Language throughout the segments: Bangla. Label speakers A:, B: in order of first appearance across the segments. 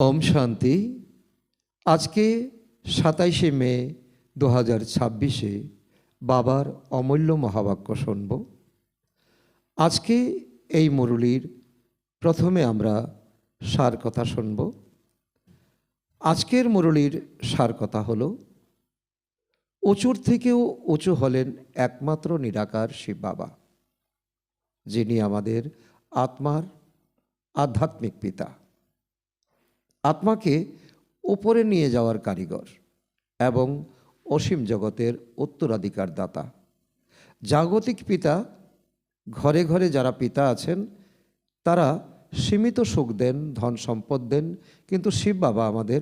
A: ওম শান্তি। আজকে 27শে মে 2026-এ বাবার অমূল্য মহাবাক্য শুনব। আজকে এই মুরুলির প্রথমে আমরা সার কথা শুনব। আজকের মুরুলির সার কথা হল, উঁচুর থেকেও উঁচু হলেন একমাত্র নিরাকার শিব বাবা, যিনি আমাদের আত্মার আধ্যাত্মিক পিতা, আত্মাকে উপরে নিয়ে যাওয়ার কারিগর এবং অসীম জগতের উত্তরাধিকার দাতা। জাগতিক পিতা, ঘরে ঘরে যারা পিতা আছেন তারা সীমিত সুখ দেন, ধন সম্পদ দেন, কিন্তু শিব বাবা আমাদের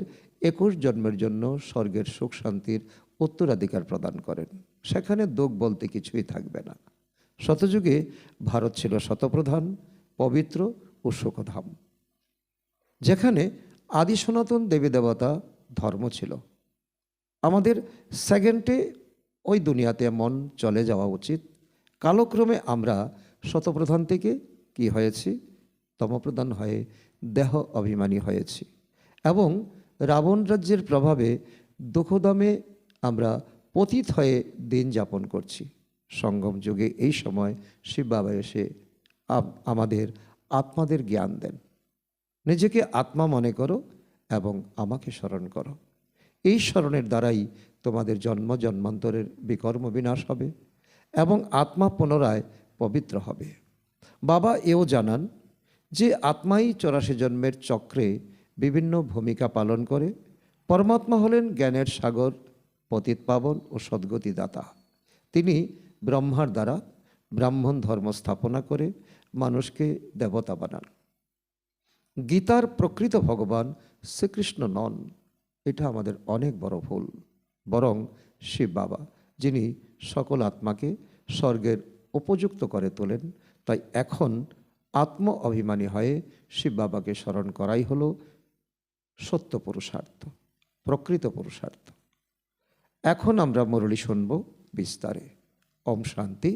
A: 21 জন্মের জন্য স্বর্গের সুখ শান্তির উত্তরাধিকার প্রদান করেন। সেখানে দুঃখ বলতে কিছুই থাকবে না। শতযুগে ভারত ছিল শতপ্রধান, পবিত্র ও সুখধাম, যেখানে আদি সনাতন দেবী দেবতা ধর্ম ছিল। আমাদের সেকেন্ডে ওই দুনিয়াতে মন চলে যাওয়া উচিত। কালক্রমে আমরা শতপ্রধান থেকে কি হয়েছি? তমপ্রধান হয়ে দেহ অভিমানী হয়েছি এবং রাবণ রাজ্যের প্রভাবে দুঃখদমে আমরা পতিত হয়ে দিন যাপন করছি। সঙ্গম যুগে এই সময় শিব বাবা এসে আমাদের আত্মাদের জ্ঞান দেন। নিজেকে আত্মা মনে করো এবং আমাকে স্মরণ করো। এই স্মরণের দ্বারাই তোমাদের জন্ম জন্মান্তরের বিকর্ম বিনাশ হবে এবং আত্মা পুনরায় পবিত্র হবে। বাবা এও জানান যে আত্মাই 84 জন্মের চক্রে বিভিন্ন ভূমিকা পালন করে। পরমাত্মা হলেন জ্ঞানের সাগর, পতিত পাবন ও সদ্গতি দাতা। তিনি ব্রহ্মার দ্বারা ব্রাহ্মণ ধর্ম স্থাপনা করে মানুষকে দেবতা বানান। গীতার প্রকৃত ভগবান শ্রীকৃষ্ণ নন, এটা আমাদের অনেক বড় ভুল, বরং শিব বাবা, যিনি সকল আত্মাকে স্বর্গের উপযুক্ত করে তোলেন। তাই এখন আত্ম অভিমানী হয়ে শিব বাবাকে স্মরণ করাই হলো সত্য পুরুষার্থ, প্রকৃত পুরুষার্থ। এখন আমরা মুরলি শুনব বিস্তারে। ওম শান্তি।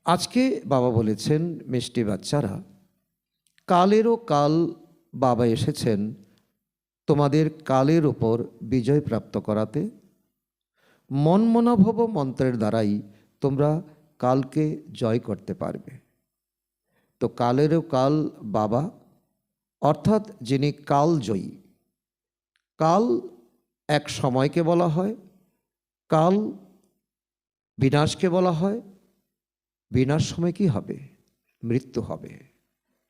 A: আজকে বাবা বলেছেন, মিষ্টি বাচ্চারা, কালেরও কাল বাবা এসেছেন তোমাদের কালের ওপর বিজয় প্রাপ্ত করাতে। মনমনাভব মন্ত্রের দ্বারাই তোমরা কালকে জয় করতে পারবে। তো কালেরও কাল বাবা, অর্থাৎ যিনি কালজয়ী। কাল এক সময়কে বলা হয়, কাল বিনাশকে বলা হয়। বিনাশ সময় কি হবে? মৃত্যু হবে,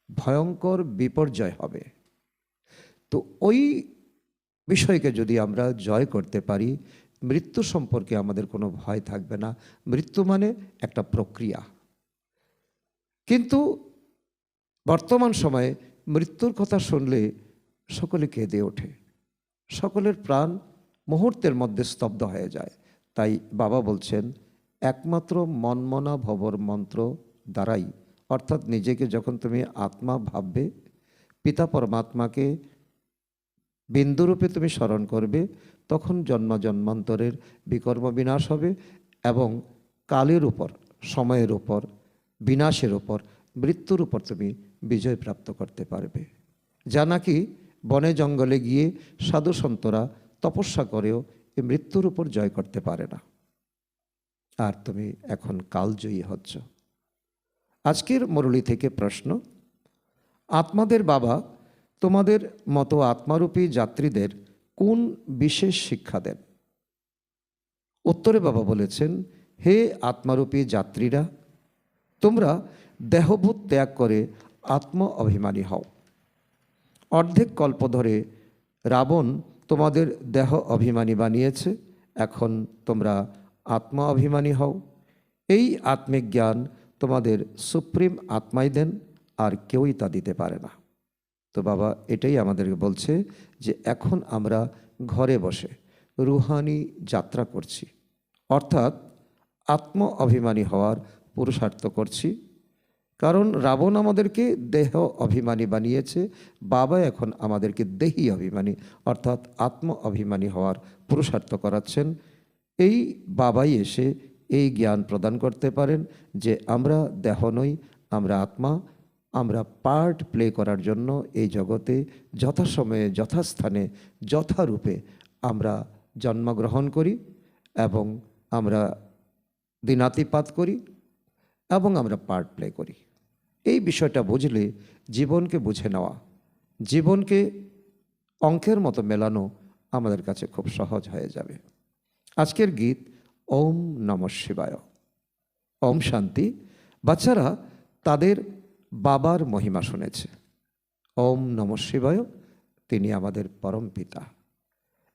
A: ভয়ঙ্কর বিপর্যয় হবে। তো ওই বিষয়কে যদি আমরা জয় করতে পারি, মৃত্যু সম্পর্কে আমাদের কোনো ভয় থাকবে না। মৃত্যু মানে একটা প্রক্রিয়া। কিন্তু বর্তমান সময়ে মৃত্যুর কথা শুনলে সকলে কেঁদে ওঠে, সকলের প্রাণ মুহূর্তের মধ্যে স্তব্ধ হয়ে যায়। তাই বাবা বলছেন, একমাত্র মনমনা ভবর মন্ত্র দ্বারাই, অর্থাৎ নিজেকে যখন তুমি আত্মা ভাববে, পিতা পরমাত্মাকে বিন্দুরূপে তুমি স্মরণ করবে, তখন জন্ম জন্মান্তরের বিকর্ম বিনাশ হবে এবং কালের উপর, সময়ের উপর, বিনাশের উপর, মৃত্যুর উপর তুমি বিজয় প্রাপ্ত করতে পারবে। যা নাকি বনে জঙ্গলে গিয়ে সাধু সন্তরা তপস্যা করেও এই মৃত্যুর উপর জয় করতে পারে না। আর তুমি এখন কালজয়ী হচ্ছ। আজকের মুরলি থেকে প্রশ্ন, আত্মাদের বাবা তোমাদের মতো আত্মারূপী যাত্রীদের কোন বিশেষ শিক্ষা দেন? উত্তরে বাবা বলেছেন, হে আত্মারূপী যাত্রীরা, তোমরা দেহভূত ত্যাগ করে আত্ম অভিমানী হও। অর্ধেক কল্প ধরে রাবণ তোমাদের দেহ অভিমানী বানিয়েছে, এখন তোমরা আত্মা অভিমানী হও। এই আত্মিক জ্ঞান তোমাদের সুপ্রিম আত্মাই দেন, আর কেউই তা দিতে পারে না। তো বাবা এটাই আমাদেরকে বলছে যে এখন আমরা ঘরে বসে রুহানি যাত্রা করছি, অর্থাৎ আত্ম অভিমানী হওয়ার পুরুষার্থ করছি। কারণ রাবণ আমাদেরকে দেহ অভিমানী বানিয়েছে, বাবা এখন আমাদেরকে দেহি অভিমানী অর্থাৎ আত্ম অভিমানী হওয়ার পুরুষার্থ করাচ্ছেন। এই বাবাই এসে এই জ্ঞান প্রদান করতে পারেন যে আমরা দেহ নই, আমরা আত্মা, আমরা পার্ট প্লে করার জন্য এই জগতে যথাসময়ে যথাস্থানে যথারূপে আমরা জন্মগ্রহণ করি এবং আমরা দিনাতিপাত করি এবং আমরা পার্ট প্লে করি। এই বিষয়টা বুঝলে জীবনকে বুঝে নেওয়া, জীবনকে অঙ্কের মতো মেলানো আমাদের কাছে খুব সহজ হয়ে যাবে। আজকের গীত ওম নমঃ শিবায়। ওম শান্তি। বাচ্চারা তাদের বাবার মহিমা শুনেছে। ওম নমঃ শিবায়, তিনি আমাদের পরম পিতা।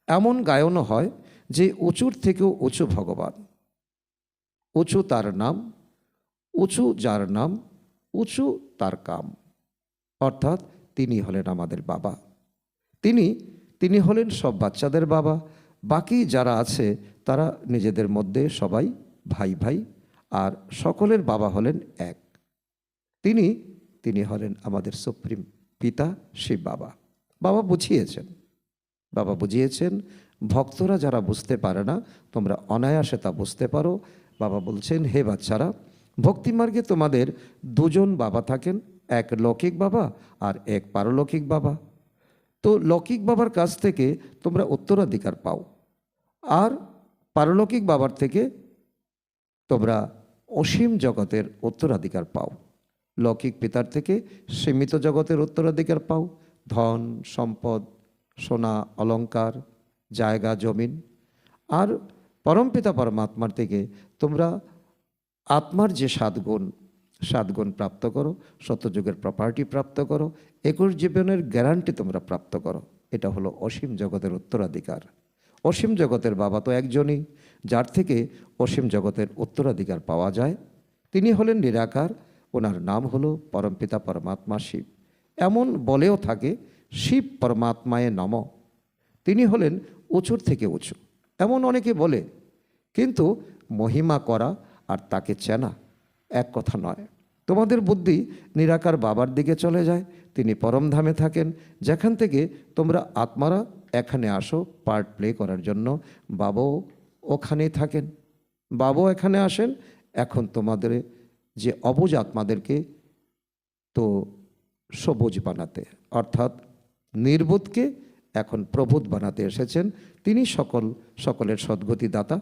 A: এমন গায়নও হয় যে উঁচুর থেকেও উঁচু ভগবান, উঁচু তার নাম, উঁচু যার নাম, উঁচু তার কাম। অর্থাৎ তিনি হলেন আমাদের বাবা। তিনি হলেন সব বাচ্চাদের বাবা। বাকি যারা আছে তারা নিজেদের মধ্যে সবাই ভাই ভাই, আর সকলের বাবা হলেন এক। তিনি হলেন আমাদের সুপ্রিম পিতা শিব বাবা। বাবা বুঝিয়েছেন। ভক্তরা যারা বুঝতে পারে না, তোমরা অনায়াসে তা বুঝতে পারো। বাবা বলছেন, হে বাচ্চারা, ভক্তিমার্গে তোমাদের দুজন বাবা থাকেন, এক লৌকিক বাবা আর এক পারলৌকিক বাবা। তো লৌকিক বাবার কাছ থেকে তোমরা উত্তরাধিকার পাও, আর পারলৌকিক বাবার থেকে তোমরা অসীম জগতের উত্তরাধিকার পাও। লৌকিক পিতার থেকে সীমিত জগতের উত্তরাধিকার পাও, ধন সম্পদ, সোনা অলংকার, জায়গা জমিন। আর পরমপিতা পরমাত্মার থেকে তোমরা আত্মার যে সাত গুণ প্রাপ্ত করো, সত্যযুগের প্রপার্টি প্রাপ্ত করো, 21 জীবনের গ্যারান্টি তোমরা প্রাপ্ত করো। এটা হলো অসীম জগতের উত্তরাধিকার। অসীম জগতের বাবা তো একজনই, যার থেকে অসীম জগতের উত্তরাধিকার পাওয়া যায়। তিনি হলেন নিরাকার, ওনার নাম হলো পরমপিতা পরমাত্মা শিব। এমন বলেও থাকে, শিব পরমাত্মায় নম। তিনি হলেন উঁচুর থেকে উঁচু, এমন অনেকে বলে। কিন্তু মহিমা করা আর তাকে চেনা এক কথা নয়। তোমাদের বুদ্ধি নিরাকার বাবার দিকে চলে যায়, তিনি পরমধামে থাকেন, যেখান থেকে তোমরা আত্মারা এখানে আসো পার্ট প্লে করার জন্য। বাবাও ওখানেই থাকেন, বাবাও এখানে আসেন। এখন তোমাদের যে অবুঝ আত্মাদেরকে তো সবুজ বানাতে, অর্থাৎ নির্বোধকে এখন প্রবোধ বানাতে এসেছেন। তিনি সকলের সদ্গতি দাতা।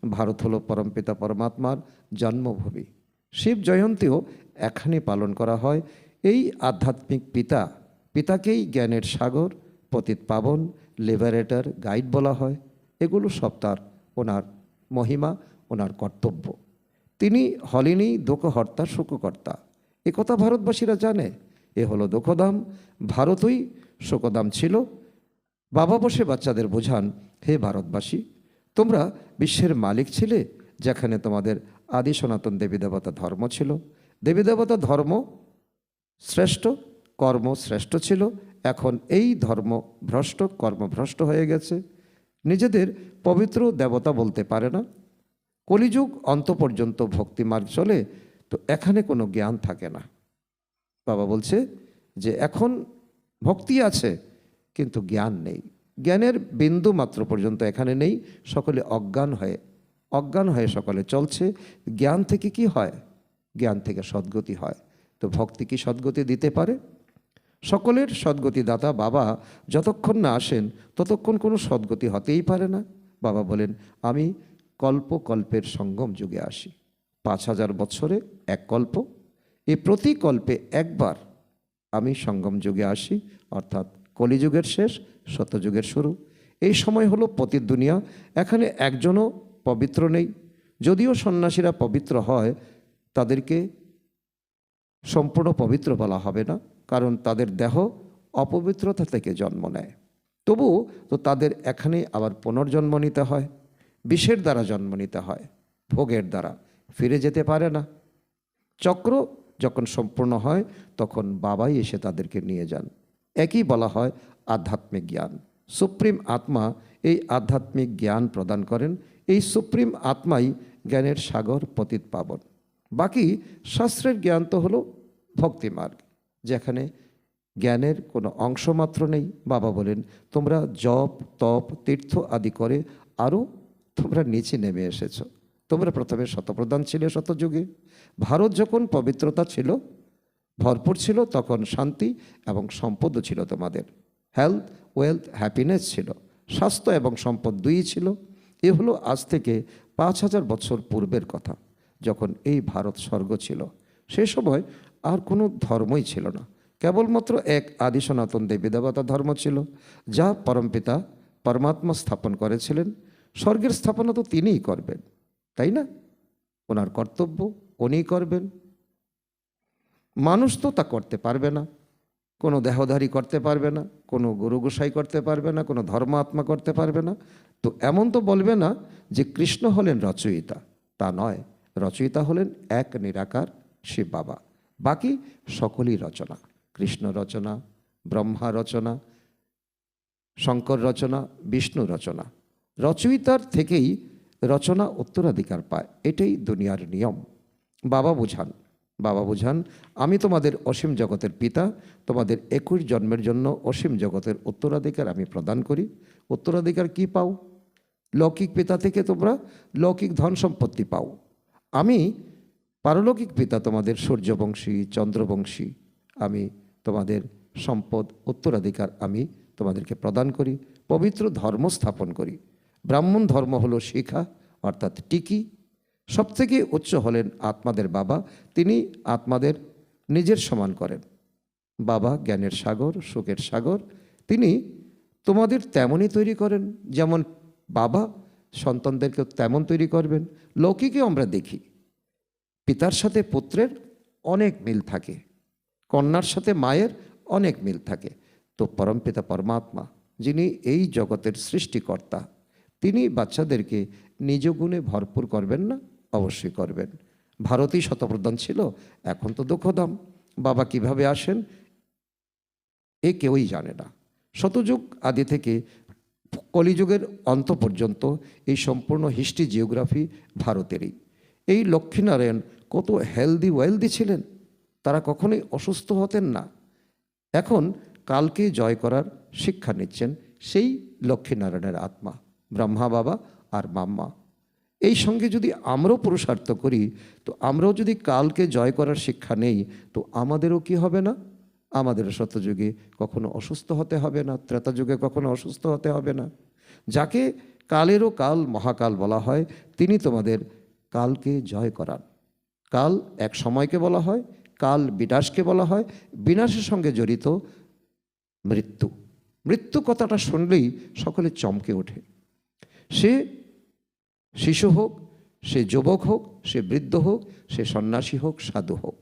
A: ভারত হলো পরমপিতা পরমাত্মার জন্মভূমি। শিব জয়ন্তীও এখানে পালন করা হয়। এই আধ্যাত্মিক পিতাকেই জ্ঞানের সাগর, পতিত পাবন, লিবারেটর, গাইড বলা হয়। এগুলো সব তার ওনার মহিমা, ওনার কর্তব্য। তিনি হলেনই দুঃখহর্তা সুখকর্তা। একথা ভারতবাসীরা জানে। এ হলো দুঃখধাম, ভারতই সুখধাম ছিল। বাবা বসে বাচ্চাদের বোঝান, হে ভারতবাসী, তোমরা বিশ্বের মালিক ছিলে, যেখানে তোমাদের আদি সনাতন দেবী দেবতা ধর্ম ছিল। দেবী দেবতা ধর্ম শ্রেষ্ঠ, কর্ম শ্রেষ্ঠ ছিল। এখন এই ধর্ম ভ্রষ্ট, কর্মভ্রষ্ট হয়ে গেছে। নিজেদের পবিত্র দেবতা বলতে পারে না। কলিযুগ অন্ত পর্যন্ত ভক্তিমার্গ চলে, তো এখানে কোনো জ্ঞান থাকে না। বাবা বলছে যে এখন ভক্তি আছে কিন্তু জ্ঞান নেই। জ্ঞানের বিন্দু মাত্র পর্যন্ত এখানে নেই। সকলে অজ্ঞান হয়ে সকলে চলছে। জ্ঞান থেকে কি হয়? জ্ঞান থেকে সদ্গতি হয়। তো ভক্তি কি সদ্গতি দিতে পারে? সকলের সদ্গতি দাতা বাবা যতক্ষণ না আসেন ততক্ষণ কোনো সদ্গতি হতেই পারে না। বাবা বলেন, আমি কল্পের সঙ্গম যুগে আসি। 5000 বৎসরে এক কল্প। এই প্রতি কল্পে একবার আমি সঙ্গম যুগে আসি, অর্থাৎ কলিযুগের শেষ, সত্যযুগের শুরু। এই সময় হলো পতিত দুনিয়া। এখানে একজনও পবিত্র নেই। যদিও সন্ন্যাসীরা পবিত্র হয়, তাদেরকে সম্পূর্ণ পবিত্র বলা হবে না, কারণ তাদের দেহ অপবিত্রতা থেকে জন্ম নেয়। তবু তো তাদের এখানে আবার পুনর্জন্ম নিতে হয়, বিষের দ্বারা জন্ম নিতে হয়, ভোগের দ্বারা। ফিরে যেতে পারে না। চক্র যখন সম্পূর্ণ হয় তখন বাবাই এসে তাদেরকে নিয়ে যান। একই বলা হয় আধ্যাত্মিক জ্ঞান। সুপ্রিম আত্মা এই আধ্যাত্মিক জ্ঞান প্রদান করেন। এই সুপ্রিম আত্মাই জ্ঞানের সাগর, পতিত পাবন। বাকি শাস্ত্রের জ্ঞান তো হলো ভক্তিমার্গ, যেখানে জ্ঞানের কোনো অংশমাত্র নেই। বাবা বলেন, তোমরা জপ তপ তীর্থ আদি করে আরও তোমরা নিচে নেমে এসেছো। তোমরা প্রথমে শতপ্রধান ছিলে শতযুগে। ভারত যখন পবিত্রতা ছিল, ভরপুর ছিল, তখন শান্তি এবং সম্পদও ছিল তোমাদের। হেলথ, ওয়েলথ, হ্যাপিনেস ছিল, স্বাস্থ্য এবং সম্পদ দুইই ছিল। এ হলো আজ থেকে 5,000 বছর পূর্বের কথা, যখন এই ভারত স্বর্গ ছিল। সে সময় আর কোনো ধর্মই ছিল না, কেবলমাত্র এক আদি সনাতন দেবী দেবতা ধর্ম ছিল, যা পরমপিতা পরমাত্মা স্থাপন করেছিলেন। স্বর্গের স্থাপনা তো তিনিই করবেন, তাই না? ওনার কর্তব্য উনিই করবেন। মানুষ তো তা করতে পারবে না, কোনো দেহধারী করতে পারবে না, কোনো গুরু গোসাই করতে পারবে না, কোনো ধর্ম আত্মা করতে পারবে না। তো এমন তো বলবে না যে কৃষ্ণ হলেন রচয়িতা, তা নয়। রচয়িতা হলেন এক নিরাকার শিব বাবা, বাকি সকলই রচনা। কৃষ্ণ রচনা, ব্রহ্মা রচনা, শঙ্কর রচনা, বিষ্ণু রচনা। রচয়িতার থেকেই রচনা উত্তরাধিকার পায়, এটাই দুনিয়ার নিয়ম। বাবা বুঝান, আমি তোমাদের অসীম জগতের পিতা, তোমাদের 21 জন্মের জন্য অসীম জগতের উত্তরাধিকার আমি প্রদান করি। উত্তরাধিকার কি পাও? লৌকিক পিতা থেকে তোমরা লৌকিক ধন সম্পত্তি পাও। আমি পারলৌকিক পিতা, তোমাদের সূর্যবংশী, চন্দ্রবংশী। আমি তোমাদের সম্পদ উত্তরাধিকার আমি তোমাদেরকে প্রদান করি, পবিত্র ধর্ম স্থাপন করি। ব্রাহ্মণ ধর্ম হলো শিখা, অর্থাৎ টিকি। সবথেকে উচ্চ হলেন আত্মাদের বাবা, তিনি আত্মাদের নিজের সমান করেন। বাবা জ্ঞানের সাগর, সুখের সাগর, তিনি তোমাদের তেমনই তৈরি করেন, যেমন বাবা সন্তানদেরকে তেমন তৈরি করবেন। লৌকিকে আমরা দেখি পিতার সাথে পুত্রের অনেক মিল থাকে, কন্যার সাথে মায়ের অনেক মিল থাকে। তো পরমপিতা পরমাত্মা, যিনি এই জগতের সৃষ্টিকর্তা, তিনি বাচ্চাদেরকে নিজ গুণে ভরপুর করবেন না? অবশ্যই করবেন। ভারতই শতপ্রধান ছিল, এখন তো দুঃখধাম। বাবা কিভাবে আসেন এ কেউই জানে না। শতযুগ আদি থেকে কলিযুগের অন্ত পর্যন্ত এই সম্পূর্ণ হিস্ট্রি জিওগ্রাফি ভারতেরই। এই লক্ষ্মীনারায়ণ কত হেলদি ওয়েলদি ছিলেন, তারা কখনোই অসুস্থ হতেন না। এখন কালকে জয় করার শিক্ষা নিচ্ছেন সেই লক্ষ্মীনারায়ণের আত্মা, ব্রহ্মা বাবা আর মাম্মা। এই সঙ্গে যদি আমরাও পুরুষার্থ করি, তো আমরাও যদি কালকে জয় করার শিক্ষা নেই, তো আমাদেরও কি হবে না? আমাদেরও সত্যযুগে কখনো অসুস্থ হতে হবে না, ত্রেতাযুগে কখনো অসুস্থ হতে হবে না। যাকে কালেরও কাল মহাকাল বলা হয়, তিনি তোমাদের কালকে জয় করান। কাল এক সময়কে বলা হয়, কাল বিনাশকে বলা হয়। বিনাশের সঙ্গে জড়িত মৃত্যু। মৃত্যু কথাটা শুনলেই সকলে চমকে ওঠে। সে শিশু হোক, সে যুবক হোক, সে বৃদ্ধ হোক, সে সন্ন্যাসী হোক, সাধু হোক।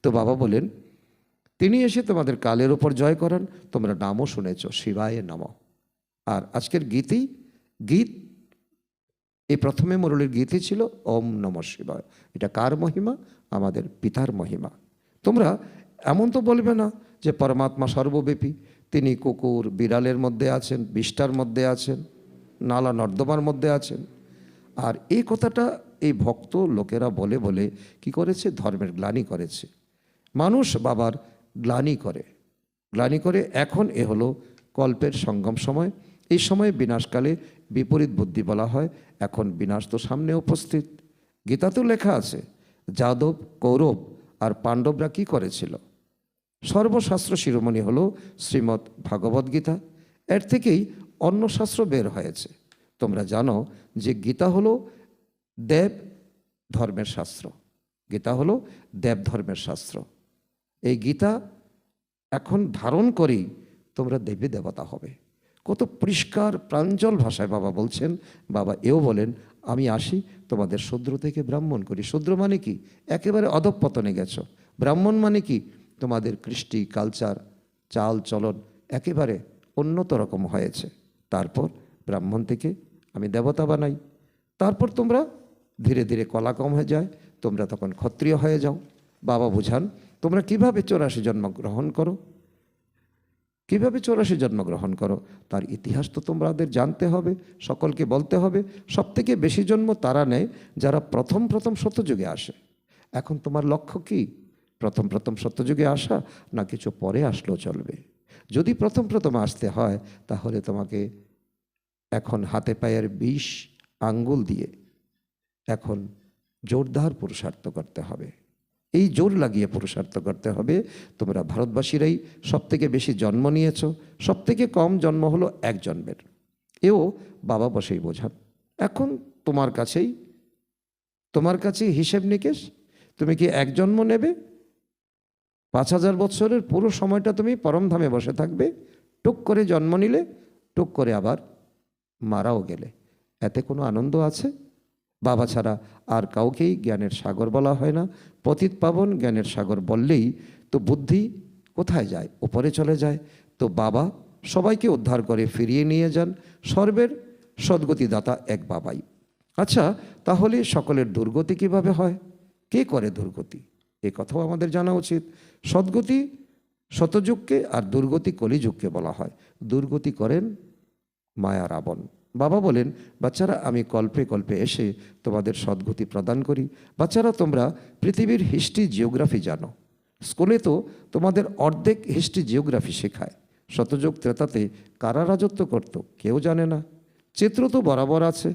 A: তো বাবা বলেন তিনি এসে তোমাদের কালের ওপর জয় করান। তোমরা নামও শুনেছ, শিবায় নমঃ। আর আজকের গীত এই প্রথমে মুরলীর গীতই ছিল ওম নমঃ শিবায়। এটা কার মহিমা? আমাদের পিতার মহিমা। তোমরা এমন তো বলবে না যে পরমাত্মা সর্বব্যাপী, তিনি কুকুর বিড়ালের মধ্যে আছেন, বিষ্ঠার মধ্যে আছেন, নালা নর্দমার মধ্যে আছেন। আর এই কথাটা এই ভক্ত লোকেরা বলে বলে কি করেছে? ধর্মের গ্লানি করেছে। মানুষ বাবার গ্লানি করে। এখন এ হলো কল্পের সঙ্গম সময়। এই সময় বিনাশকালে বিপরীত বুদ্ধি বলা হয়। এখন বিনাশ তো সামনে উপস্থিত। গীতাতেও লেখা আছে যাদব, কৌরব আর পাণ্ডবরা কি করেছিল। সর্বশাস্ত্র শিরোমণি হলো শ্রীমদ্ ভাগবত গীতা। এর থেকেই অন্য শাস্ত্র বের হয়েছে। তোমরা জানো যে গীতা হলো দেব ধর্মের শাস্ত্র। গীতা হলো দেব ধর্মের শাস্ত্র। এই গীতা এখন ধারণ করেই তোমরা দেবী দেবতা হবে। কত পরিষ্কার প্রাঞ্জল ভাষায় বাবা বলছেন। বাবা এও বলেন আমি আসি তোমাদের শূদ্র থেকে ব্রাহ্মণ করি। শূদ্র মানে কি? একেবারে অধঃপতনে গেছো। ব্রাহ্মণ মানে কি? তোমাদের কৃষ্টি কালচার চাল চলন একেবারে উন্নত রকম হয়েছে। তারপর ব্রাহ্মণ থেকে আমি দেবতা বানাই। তারপর তোমরা ধীরে ধীরে কলা কম হয়ে যায়, তোমরা তখন ক্ষত্রিয় হয়ে যাও। বাবা বুঝান তোমরা কিভাবে 84 জন্মগ্রহণ করো, কিভাবে 84 জন্মগ্রহণ করো তার ইতিহাস তো তোমাদের জানতে হবে, সকলকে বলতে হবে। সবথেকে বেশি জন্ম তারা নেয় যারা প্রথম সত্যযুগে আসে। এখন তোমার লক্ষ্য কি? প্রথম সত্যযুগে আসা, না কিছু পরে আসলেও চলবে? যদি প্রথম আসতে হয় তাহলে তোমাকে এখন হাতে পায়ের 20 আঙ্গুল দিয়ে এখন জোরদার পুরুষার্থ করতে হবে। এই জোর লাগিয়ে পুরুষার্থ করতে হবে। তোমরা ভারতবাসীরাই সবথেকে বেশি জন্ম নিয়েছ, সবথেকে কম জন্ম হলো এক জন্মের। এও বাবা বসেই বোঝান। এখন তোমার কাছেই হিসেব নিকেশ। তুমি কি এক জন্ম নেবে? 5000 বৎসরের পুরো সময়টা তুমি পরমধামে বসে থাকবে, টুক করে জন্ম নিলে, টুক করে আবার মারাও গেলে। এতে কোনো আনন্দ আছে? বাবা ছাড়া আর কাউকেই জ্ঞানের সাগর বলা হয় না। পতিত পাবন জ্ঞানের সাগর বললেই তো বুদ্ধি কোথায় যায়? উপরে চলে যায়। তো বাবা সবাইকে উদ্ধার করে ফিরিয়ে নিয়ে যান। সর্বের সদ্গতিদাতা এক বাবাই। আচ্ছা, তাহলে সকলের দুর্গতি কিভাবে হয়? কে করে দুর্গতি? এ কথাও আমাদের জানা উচিত। সদ্গতি শতযুগকে আর দুর্গতি কলিযুগকে বলা হয়। দুর্গতি করেন মায়া রাবণ। বাবা বলেন, বাচ্চারা, আমি কল্পে কল্পে এসে তোমাদের সদ্গতি প্রদান করি। বাচ্চারা, তোমরা পৃথিবীর হিস্ট্রি জিওগ্রাফি জানো। স্কুলে তো তোমাদের অর্ধেক হিস্ট্রি জিওগ্রাফি শেখায়। শতযুগ ত্রেতাতে কারা রাজত্ব করত কেউ জানে না। চিত্র তো বরাবর আছে।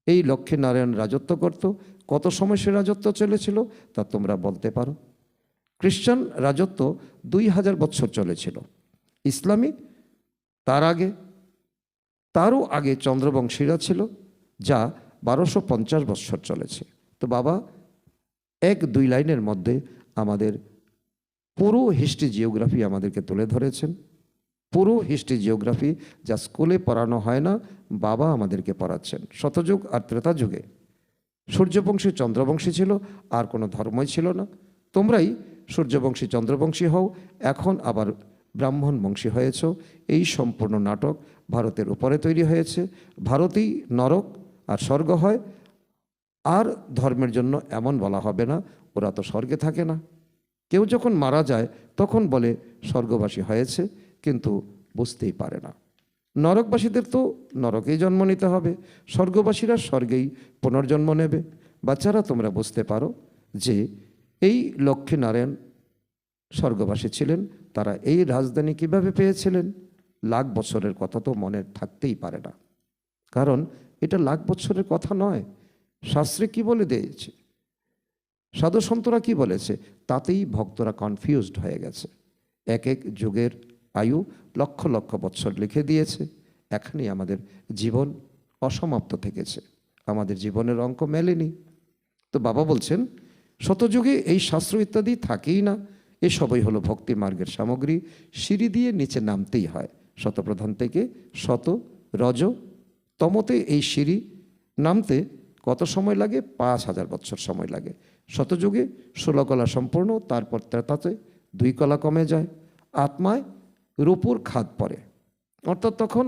A: এই লক্ষ্মীনারায়ণ রাজত্ব করত। কত সময় সে রাজত্ব চলেছিল তা তোমরা বলতে পারো? খ্রিস্টান রাজত্ব 2000 বছর চলেছিল। ইসলামী তারও আগে চন্দ্রবংশীরা ছিল, যা 1250 বছর চলেছে। তো বাবা 1-2 লাইনের মধ্যে আমাদের পুরো হিস্ট্রি জিওগ্রাফি আমাদেরকে তুলে ধরেছেন। পুরো হিস্ট্রি জিওগ্রাফি যা স্কুলে পড়ানো হয় না, বাবা আমাদেরকে পড়াচ্ছেন। শতযুগ আর ত্রেতা যুগে সূর্যবংশী চন্দ্রবংশী ছিল, আর কোনো ধর্মই ছিল না। তোমরাই সূর্যবংশী চন্দ্রবংশী হও, এখন আবার ব্রাহ্মণ বংশী হয়েছ। এই সম্পূর্ণ নাটক ভারতের উপরে তৈরি হয়েছে। ভারতেই নরক আর স্বর্গ হয়। আর ধর্মের জন্য এমন বলা হবে না ওরা তো স্বর্গে থাকে না। কেউ যখন মারা যায় তখন বলে স্বর্গবাসী হয়েছে, কিন্তু বুঝতেই পারে না। নরকবাসীদের তো নরকেই জন্ম নিতে হবে, স্বর্গবাসীরা স্বর্গেই পুনর্জন্ম নেবে। বাচ্চারা, তোমরা বুঝতে পারো যে এই লক্ষ্মীনারায়ণ স্বর্গবাসী ছিলেন। তারা এই রাজধানী কিভাবে পেয়েছিলেন? লাখ বছরের কথা তো মনে থাকতেই পারে না, কারণ এটা লাখ বছরের কথা নয়। শাস্ত্রে কি বলে দিয়েছে, সাধু সন্তরা কি বলেছে, তাতেই ভক্তরা কনফিউজড হয়ে গেছে। এক এক যুগের আয়ু লক্ষ লক্ষ বৎসর লিখে দিয়েছে। এখানেই আমাদের জীবন অসমাপ্ত থেকেছে, আমাদের জীবনের অঙ্ক মেলেনি। তো বাবা বলছেন, শতযুগে এই শাস্ত্র ইত্যাদি থাকেই না। এসবই হলো ভক্তি মার্গের সামগ্রী। সিঁড়ি দিয়ে নিচে নামতেই হয়। শতপ্রধান থেকে শত রজ তমতে এই সিঁড়ি নামতে কত সময় লাগে? 5000 বছর সময় লাগে। শতযুগে 16 কলা সম্পূর্ণ, তারপর ত্রেতাতে 2 কলা কমে যায়। আত্মায় রূপুর খাদ পড়ে, অর্থাৎ তখন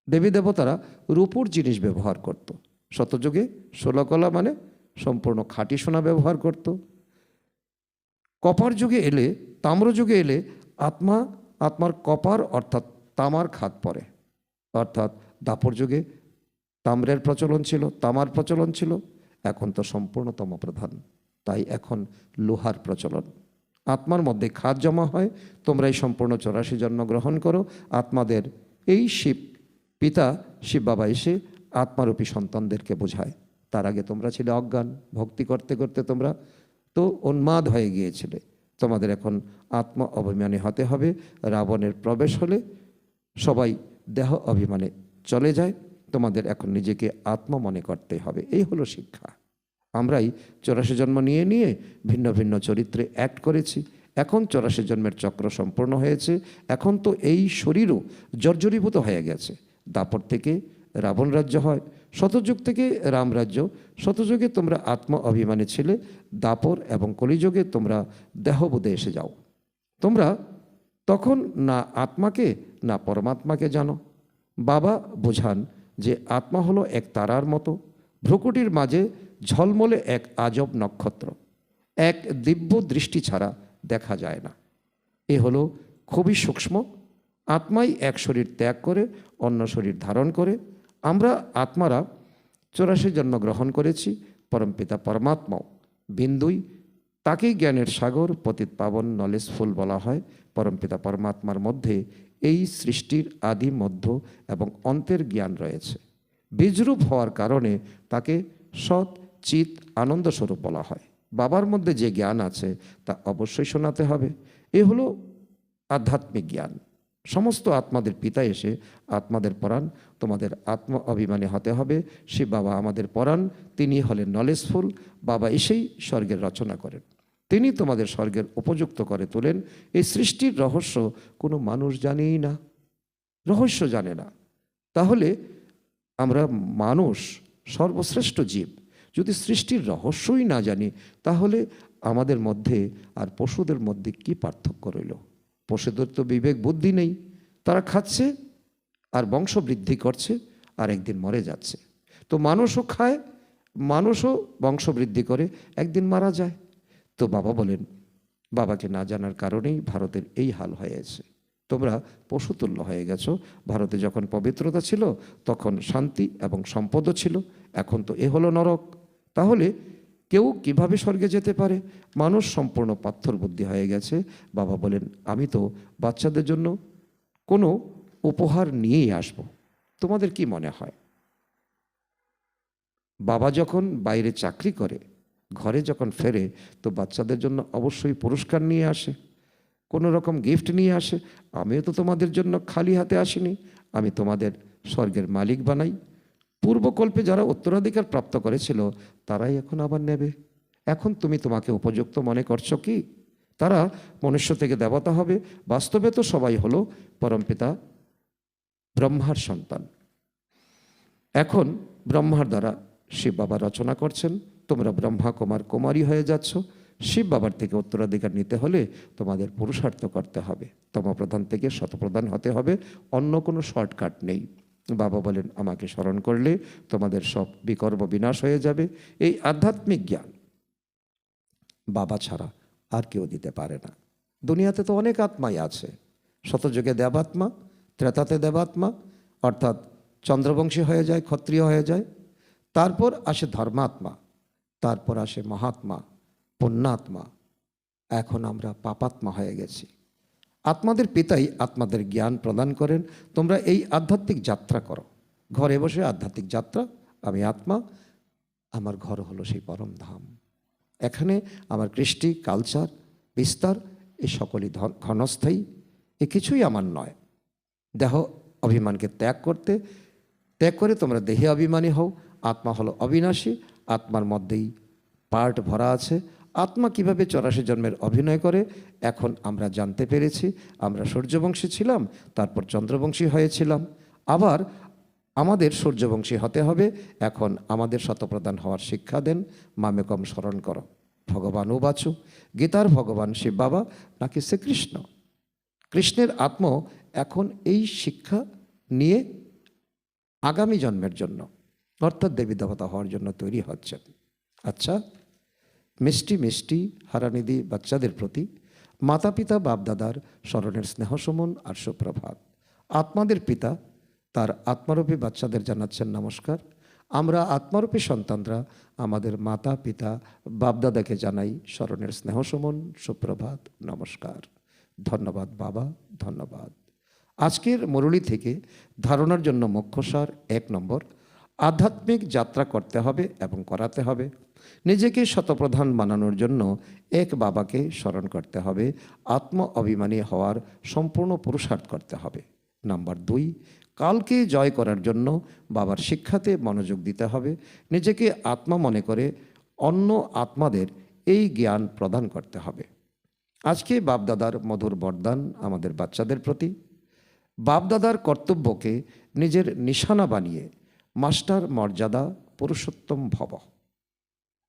A: দেবী দেবতারা রূপুর জিনিস ব্যবহার করত। শতযুগে 16 কলা মানে সম্পূর্ণ খাঁটি সোনা ব্যবহার করত। কপার যুগে এলে, তাম্র যুগে এলে আত্মার কপার অর্থাৎ তামার খাদ পড়ে। অর্থাৎ দাপর যুগে তাম্রের প্রচলন ছিল, তামার প্রচলন ছিল। এখন তো সম্পূর্ণ তমপ্রধান, তাই এখন লোহার প্রচলন। আত্মার মধ্যে খাদ জমা হয়। তোমরা এই সম্পূর্ণ 84 জন্ম গ্রহণ করো। আত্মাদের এই পিতা শিব বাবা এসে আত্মারূপী সন্তানদেরকে বোঝায়। তার আগে তোমরা ছিলে অজ্ঞান। ভক্তি করতে করতে তোমরা তো উন্মাদ হয়ে গিয়েছিলে। তোমাদের এখন আত্ম অভিমানী হতে হবে। রাবণের প্রবেশ হলে সবাই দেহ অভিমানে চলে যায়। তোমাদের এখন নিজেকে আত্ম মনে করতে হবে। এই হলো শিক্ষা। আমরাই 84 জন্ম নিয়ে নিয়ে ভিন্ন ভিন্ন চরিত্রে অ্যাক্ট করেছি। এখন 84 জন্মের চক্র সম্পূর্ণ হয়েছে। এখন তো এই শরীরও জর্জরীভূত হয়ে গেছে। দাপর থেকে রাবণ রাজ্য হয়, শতযুগ থেকে রাম রাজ্য। শতযুগে তোমরা আত্ম অভিমানী ছিলে, দাপর এবং কলিযুগে তোমরা দেহবোধে এসে যাও। তোমরা তখন না আত্মাকে না পরমাত্মাকে জানো। বাবা বোঝান যে আত্মা হলো এক তারার মতো, ভ্রুকুটির মাঝে ঝলমলে এক আজব নক্ষত্র। এক দিব্য দৃষ্টি ছাড়া দেখা যায় না। এ হলো খুবই সূক্ষ্ম। আত্মাই এক শরীর ত্যাগ করে অন্য শরীর ধারণ করে। আমরা আত্মারা 84 জন্ম গ্রহণ করেছি। পরমপিতা পরমাত্মাও বিন্দুই, তাকেই জ্ঞানের সাগর, পতিত পাবন, নলেজফুল বলা হয়। পরমপিতা পরমাত্মার মধ্যে এই সৃষ্টির আদি, মধ্য এবং অন্তের জ্ঞান রয়েছে। বীজরূপ হওয়ার কারণে তাকে সৎ চিত আনন্দস্বরূপ বলা হয়। বাবার মধ্যে যে জ্ঞান আছে তা অবশ্যই শোনাতে হবে। এ হলো আধ্যাত্মিক জ্ঞান। সমস্ত আত্মাদের পিতা এসে আত্মাদের পড়ান, তোমাদের আত্ম অভিমানী হতে হবে। সে বাবা আমাদের পড়ান, তিনি হলেন নলেজফুল। বাবা এসেই স্বর্গের রচনা করেন, তিনি তোমাদের স্বর্গের উপযুক্ত করে তোলেন। এই সৃষ্টির রহস্য কোনো মানুষ জানেই না, রহস্য জানে না। তাহলে আমরা মানুষ সর্বশ্রেষ্ঠ জীব, যদি সৃষ্টির রহস্যই না জানি, তাহলে আমাদের মধ্যে আর পশুদের মধ্যে কি পার্থক্য রইল? পশুদের তো বিবেক বুদ্ধি নেই, তারা খাচ্ছে আর বংশ বৃদ্ধি করছে আর একদিন মরে যাচ্ছে। তো মানুষও খায়, মানুষও বংশ বৃদ্ধি করে, একদিন মারা যায়। তো বাবা বলেন, বাবাকে না জানার কারণেই ভারতের এই হাল হয়েছে। তোমরা পশুতুল্য হয়ে গেছো। ভারতে যখন পবিত্রতা ছিল তখন শান্তি এবং সম্পদও ছিল, এখন তো এ হলো নরক। তাহলে কেউ কিভাবে স্বর্গে যেতে পারে? মানুষ সম্পূর্ণ পাথর বুদ্ধি হয়ে গেছে। বাবা বলেন, আমি তো বাচ্চাদের জন্য কোনো উপহার নিয়েই আসব। তোমাদের কি মনে হয়? বাবা যখন বাইরে চাকরি করে, ঘরে যখন ফেরে, তো বাচ্চাদের জন্য অবশ্যই পুরস্কার নিয়ে আসে, কোনো রকম গিফট নিয়ে আসে। আমিও তো তোমাদের জন্য খালি হাতে আসিনি, আমি তোমাদের স্বর্গের মালিক বানাই। পূর্বকল্পে যারা উত্তরাধিকার প্রাপ্ত করেছিল তারাই এখন আবার নেবে। এখন তুমি তোমাকে উপযুক্ত মনে করছো কি? তারা মনুষ্য থেকে দেবতা হবে। বাস্তবে তো সবাই হলো পরমপিতা ব্রহ্মার সন্তান। এখন ব্রহ্মার দ্বারা শিব বাবা রচনা করছেন, তোমরা ব্রহ্মা কুমার কুমারী হয়ে যাচ্ছ। শিব বাবার থেকে উত্তরাধিকার নিতে হলে তোমাদের পুরুষার্থ করতে হবে, তমপ্রধান থেকে শতপ্রধান হতে হবে, অন্য কোনো শর্টকাট নেই। বাবা বলেন, আমাকে স্মরণ করলে তোমাদের সব বিকর্ম বিনাশ হয়ে যাবে। এই আধ্যাত্মিক জ্ঞান বাবা ছাড়া আর কেউ দিতে পারে না। দুনিয়াতে তো অনেক আত্মাই আছে, শতযুগে দেবাত্মা, ত্রেতাতে দেবাত্মা, অর্থাৎ চন্দ্রবংশী হয়ে যায়, ক্ষত্রিয় হয়ে যায়। তারপর আসে ধর্মাত্মা, তারপর আসে মহাত্মা, পুণ্যাত্মা। এখন আমরা পাপাত্মা হয়ে গেছি। আত্মাদের পিতাই আত্মাদের জ্ঞান প্রদান করেন। তোমরা এই আধ্যাত্মিক যাত্রা করো, ঘরে বসে আধ্যাত্মিক যাত্রা। আমি আত্মা, আমার ঘর হলো সেই পরম ধাম। এখানে আমার কৃষ্টি, কালচার, বিস্তার এই সকলই ক্ষণস্থায়ী, এ কিছুই আমার নয়। দেহ অভিমানকে ত্যাগ করে তোমরা দেহে অভিমানী হও। আত্মা হলো অবিনাশী, আত্মার মধ্যেই পার্ট ভরা আছে। আত্মা কিভাবে 84 জন্মের অভিনয় করে এখন আমরা জানতে পেরেছি। আমরা সূর্যবংশী ছিলাম, তারপর চন্দ্রবংশী হয়েছিলাম, আবার আমাদের সূর্যবংশী হতে হবে। এখন আমাদের শতপ্রধান হওয়ার শিক্ষা দেন। মামেকম স্মরণ করো, ভগবান উবাচু। গীতার ভগবান শিব বাবা নাকি শ্রীকৃষ্ণ, কৃষ্ণের আত্ম এখন এই শিক্ষা নিয়ে আগামী জন্মের জন্য, অর্থাৎ দেবী দেবতা হওয়ার জন্য তৈরি হচ্ছেন। আচ্ছা, মিষ্টি মিষ্টি হারানিধি বাচ্চাদের প্রতি মাতা পিতা বাপদাদার স্মরণের স্নেহসমন আর সুপ্রভাত। আত্মাদের পিতা তার আত্মারূপী বাচ্চাদের জানাচ্ছেন নমস্কার। আমরা আত্মারূপী সন্তানরা আমাদের মাতা পিতা বাপদাদাকে জানাই স্মরণের স্নেহসমন, সুপ্রভাত, নমস্কার। ধন্যবাদ বাবা, ধন্যবাদ। আজকের মুরলী থেকে ধারণার জন্য মুখ্যসার 1 নম্বর, আধ্যাত্মিক যাত্রা করতে হবে এবং করাতে হবে। নিজেকে শতপ্রধান বানানোর জন্য এক বাবাকে স্মরণ করতে হবে। আত্ম অভিমানী হওয়ার সম্পূর্ণ পুরুষার্থ করতে হবে। নাম্বার 2, কালকে জয় করার জন্য বাবার শিক্ষাতে মনোযোগ দিতে হবে। নিজেকে আত্মা মনে করে অন্য আত্মাদের এই জ্ঞান প্রদান করতে হবে। আজকে বাপদাদার মধুর বরদান আমাদের বাচ্চাদের প্রতি। বাপদাদার কর্তব্যকে নিজের নিশানা বানিয়ে মাস্টার মর্যাদা পুরুষোত্তম ভব।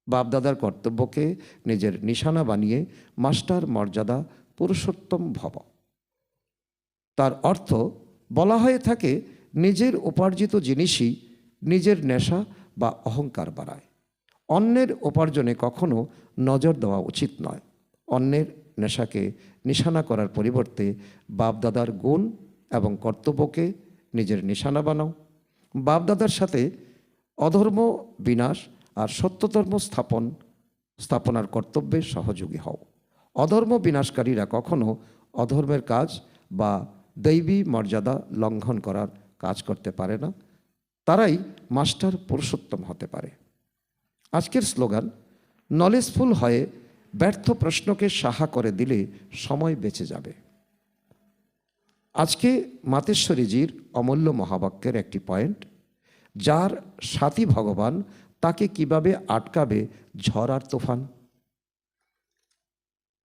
A: বাপদাদার কর্তব্যকে নিজের নিশানা বানিয়ে মাস্টার মর্যাদা পুরুষোত্তম ভব। তার অর্থ বলা হয়ে থাকে, নিজের উপার্জিত জিনিসই নিজের নেশা বা অহংকার বাড়ায়। অন্যের উপার্জনে কখনো নজর দেওয়া উচিত নয়। অন্যের নেশাকে নিশানা করার পরিবর্তে বাপদাদার গুণ এবং কর্তব্যকে নিজের নিশানা বানাও। বাপদাদার সাথে অধর্ম বিনাশ আর সত্যধর্ম স্থাপনার কর্তব্যে সহযোগী হও। অধর্ম বিনাশকারীরা কখনো অধর্মের কাজ বা দৈবী মর্যাদা লঙ্ঘন করার কাজ করতে পারে না। তারাই মাস্টার পুরুষোত্তম হতে পারে। আজকের স্লোগান, নলেজফুল হয়ে ব্যর্থ প্রশ্নকে সাহা করে দিলে সময় বেঁচে যাবে। আজকে মাতেশ্বরীজির অমূল্য মহাবাক্যের একটি পয়েন্ট, যার সাথী ভগবান তাকে কিভাবে আটকাবে ঝড় আর তুফান।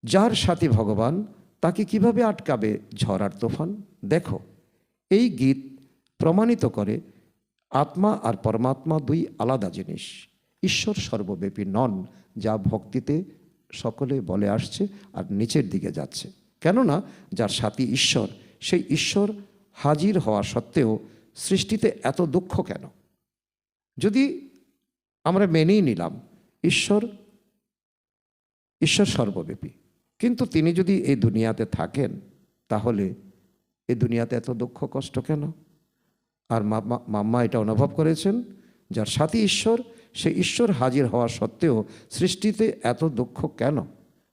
A: যার সাথী ভগবান তাকে কিভাবে আটকাবে ঝড় আর তুফান। দেখো, এই গীত প্রমাণিত করে আত্মা আর পরমাত্মা দুই আলাদা জিনিস। ঈশ্বর সর্বব্যাপী নন, যা ভক্তিতে সকলে বলে আসছে আর নিচের দিকে যাচ্ছে। কেননা যার সাথী ঈশ্বর, সেই ঈশ্বর হাজির হওয়া সত্ত্বেও সৃষ্টিতে এত দুঃখ কেন? যদি আমরা মেনেই নিলাম ঈশ্বর সর্বব্যাপী, কিন্তু তিনি যদি এই দুনিয়াতে থাকেন, তাহলে এই দুনিয়াতে এত দুঃখ কষ্ট কেন? আর মাম্মা এটা অনুভব করেছেন, যার সাথী ঈশ্বর, সে ঈশ্বর হাজির হওয়া সত্ত্বেও সৃষ্টিতে এত দুঃখ কেন?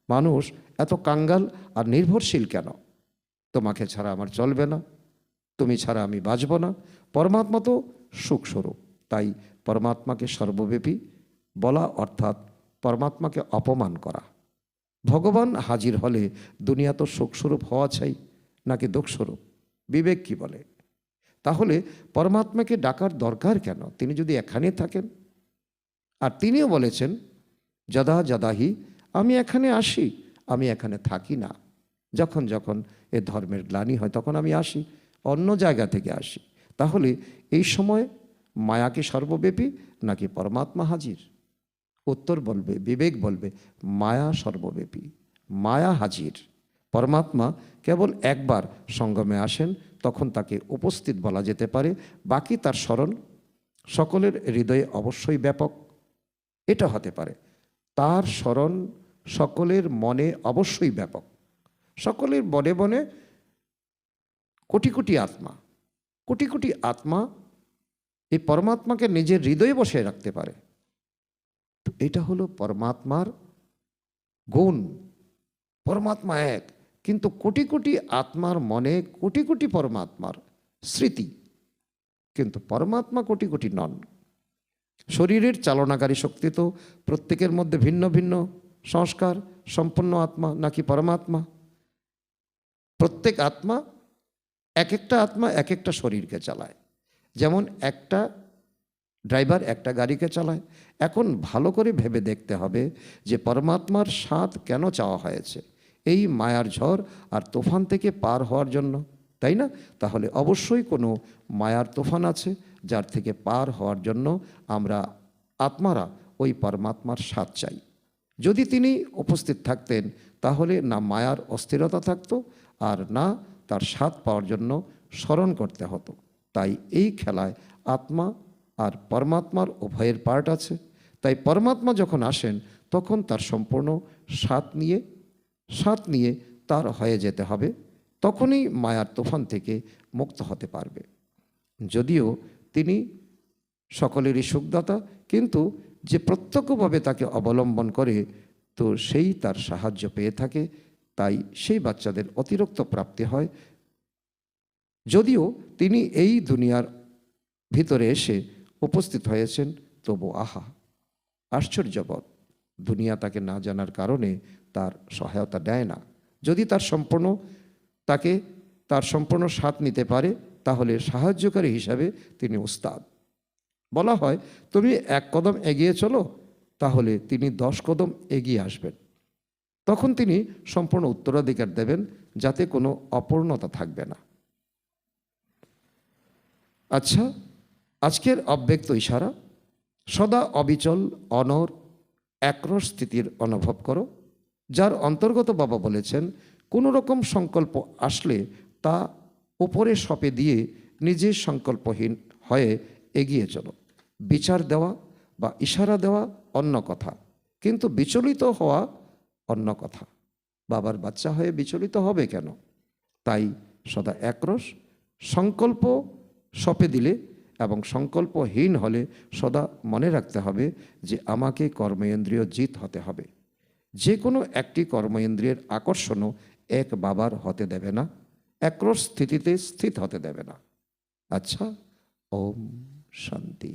A: মানুষ এত কাঙ্গাল আর নির্ভরশীল কেন? তোমাকে ছাড়া আমার চলবে না, তুমি ছাড়া আমি বাঁচব না। পরমাত্মা তো সুখস্বরূপ, তাই পরমাত্মাকে সর্বব্যাপী বলা অর্থাৎ পরমাত্মাকে অপমান করা। ভগবান হাজির হলে দুনিয়া তো সুখস্বরূপ হওয়া চাই, নাকি দুঃখস্বরূপ? বিবেক কি বলে? তাহলে পরমাত্মাকে ডাকার দরকার কেন, তিনি যদি এখানে থাকেন? আর তিনিও বলেছেন, যদা যদাহি, আমি এখানে আসি, আমি এখানে থাকি না। যখন যখন এ ধর্মের গ্লানি হয় তখন আমি আসি, অন্য জায়গা থেকে আসি। তাহলে এই সময় মায়া কি সর্বব্যাপী নাকি পরমাত্মা হাজির? উত্তর বলবে, বিবেক বলবে, মায়া সর্বব্যাপী, মায়া হাজির। পরমাত্মা কেবল একবার সঙ্গমে আসেন, তখন তাকে উপস্থিত বলা যেতে পারে। বাকি তার স্মরণ সকলের হৃদয়ে অবশ্যই ব্যাপক। এটা হতে পারে তার স্মরণ সকলের মনে অবশ্যই ব্যাপক। সকলের মনে মনে কোটি কোটি আত্মা, কোটি কোটি আত্মা এই পরমাত্মাকে নিজের হৃদয়ে বসে রাখতে পারে। এটা হলো পরমাত্মার গুণ। পরমাত্মা এক, কিন্তু কোটি কোটি আত্মার মনে কোটি কোটি পরমাত্মার স্মৃতি, কিন্তু পরমাত্মা কোটি কোটি নন। শরীরের চালনাকারী শক্তি তো প্রত্যেকের মধ্যে ভিন্ন ভিন্ন সংস্কার সম্পন্ন আত্মা নাকি পরমাত্মা? প্রত্যেক আত্মা, এক একটা আত্মা এক একটা শরীরকে চালায়। যেমন একটা ড্রাইভার একটা গাড়িকে চালায়। এখন ভালো করে ভেবে দেখতে হবে যে পরমাত্মার স্বাদ কেন চাওয়া হয়েছে? এই মায়ার ঝড় আর তুফান থেকে পার হওয়ার জন্য, তাই না? তাহলে অবশ্যই কোনো মায়ার তুফান আছে, যার থেকে পার হওয়ার জন্য আমরা আত্মারা ওই পরমাত্মার স্বাদ চাই। যদি তিনি উপস্থিত থাকতেন, তাহলে না মায়ার অস্থিরতা থাকতো, আর না তার স্বাদ পাওয়ার জন্য স্মরণ করতে হতো। তাই এই খেলায় আত্মা আর পরমাত্মার উভয়ের পার্ট আছে। তাই পরমাত্মা যখন আসেন, তখন তার সম্পূর্ণ স্বাদ নিয়ে তার হয়ে যেতে হবে, তখনই মায়ার তুফান থেকে মুক্ত হতে পারবে। যদিও তিনি সকলেরই সুখদাতা, কিন্তু যে প্রত্যক্ষভাবে তাকে অবলম্বন করে, তো সেই তার সাহায্য পেয়ে থাকে। তাই সেই বাচ্চাদের অতিরিক্ত প্রাপ্তি হয়। যদিও তিনি এই দুনিয়ার ভিতরে এসে উপস্থিত হয়েছেন, তবু আহা আশ্চর্যবৎ, দুনিয়া তাকে না জানার কারণে তার সহায়তা দেয় না। যদি তার সম্পূর্ণ স্বাদ নিতে পারে, তাহলে সাহায্যকারী হিসাবে তিনি উস্তাদ। বলা হয়, তুমি 1 কদম এগিয়ে চলো, তাহলে তিনি 10 কদম এগিয়ে আসবেন। তখন তিনি সম্পূর্ণ উত্তরাধিকার দেবেন, যাতে কোনো অপূর্ণতা থাকবে না। আচ্ছা, আজকের অব্যক্ত ইশারা, সদা অবিচল অনর একরস স্থিতির অনুভব করো, যার অন্তর্গত বাবা বলেছেন, কোনো রকম সংকল্প আসলে তা উপরে সঁপে দিয়ে নিজে সংকল্পহীন হয়ে এগিয়ে চলো। বিচার দেওয়া বা ইশারা দেওয়া অন্য কথা, কিন্তু বিচলিত হওয়া অন্য কথা। বাবার বাচ্চা হয়ে বিচলিত হবে কেন? তাই সদা একরস সংকল্প সঁপে দিলে এবং সংকল্পহীন হলে সদা মনে রাখতে হবে যে আমাকে কর্মেন্দ্রিয় জিত হতে হবে। যে কোনো একটি কর্মেন্দ্রিয়ের আকর্ষণও এক বাবার হতে দেবে না, একরস স্থিতিতে স্থিত হতে দেবে না। আচ্ছা, ওম শান্তি।